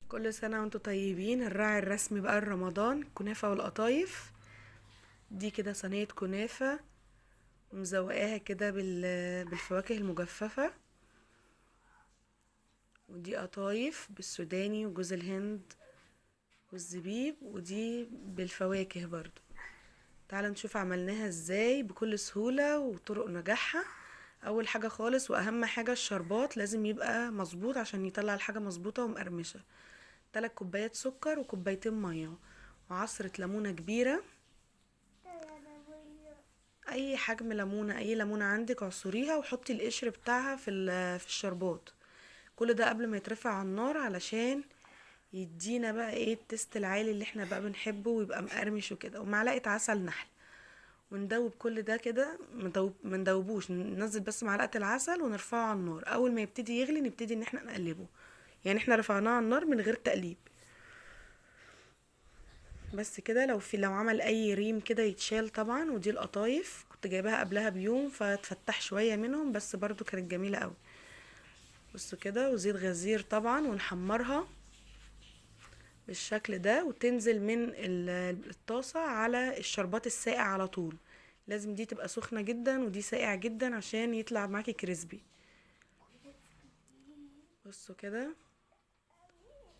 كل سنة وانتوا طيبين. الراعي الرسمي بقى رمضان كنافة والقطايف. دي كده صينية كنافة ومزوقاها كده بالفواكه المجففة، ودي قطايف بالسوداني وجوز الهند والزبيب، ودي بالفواكه برضو. تعالوا نشوف عملناها ازاي بكل سهولة وطرق نجاحها. اول حاجة خالص واهم حاجة الشربات لازم يبقى مظبوط عشان يطلع الحاجة مظبوطة ومقرمشة. 3 كوبايات سكر وكوبايتين مية وعصرة ليمونة كبيرة. اي حجم ليمونة، اي ليمونة عندك اعصريها وحطي القشر بتاعها في الشربات. كل ده قبل ما يترفع على النار علشان يدينا بقى ايه التست العالي اللي احنا بقى بنحبه ويبقى مقرمش وكده، ومعلقة عسل نحل. وندوب كل ده كده، ما ندوبوش، ننزل بس معلقة العسل ونرفعه على النار. اول ما يبتدي يغلي نبتدي ان احنا نقلبه، يعني احنا رفعناه على النار من غير تقليب. بس كده. لو عمل اي ريم كده يتشال طبعا. ودي القطايف كنت جايباها قبلها بيوم فتفتح شوية منهم، بس برضو كانت جميلة قوي. بصوا كده. وزيت غزير طبعا ونحمرها بالشكل ده، وتنزل من الطاسة على الشربات الساقع على طول. لازم دي تبقى سخنة جدا ودي ساقع جدا عشان يطلع معاكي كريسبي. بصوا كده،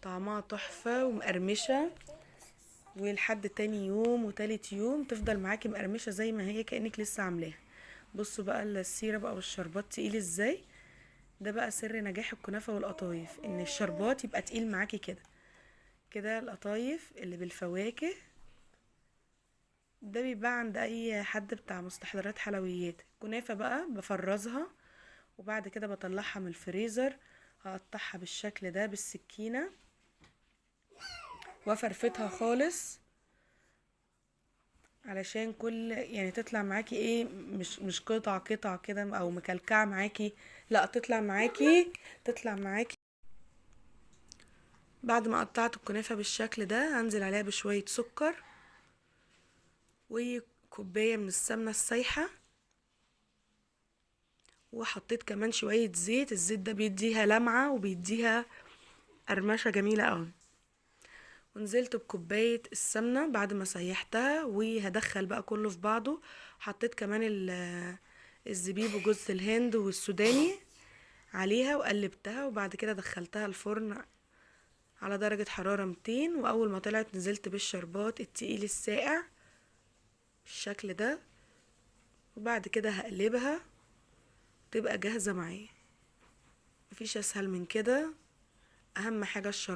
طعمها تحفة ومقرمشة، ولحد تاني يوم وتالت يوم تفضل معاكي مقرمشة زي ما هي كأنك لسه عاملاها. بصوا بقى السيرة بقى والشربات تقيل ازاي. ده بقى سر نجاح الكنافة والقطايف، ان الشربات يبقى تقيل معاكي كده. كده القطايف اللي بالفواكه ده بيبقى عند اي حد بتاع مستحضرات حلويات. كنافة بقى بفرزها وبعد كده بطلعها من الفريزر، هقطعها بالشكل ده بالسكينة وافرفتها خالص علشان يعني تطلع معاكي ايه، مش قطع قطع كده او مكلكعه معاكي، لا تطلع معاكي. بعد ما قطعت الكنافه بالشكل ده هنزل عليها بشويه سكر وكوبايه من السمنه السايحه، وحطيت كمان شويه زيت. الزيت ده بيديها لمعه وبيديها قرمشه جميله قوي. ونزلت بكوبايه السمنه بعد ما سيحتها، وهدخل بقى كله في بعضه. حطيت كمان الزبيب وجوز الهند والسوداني عليها وقلبتها، وبعد كده دخلتها الفرن على درجة حرارة 200. وأول ما طلعت نزلت بالشربات التقيل الساقع بالشكل ده، وبعد كده هقلبها تبقى جاهزة معايا. مفيش أسهل من كده. أهم حاجة الشربات.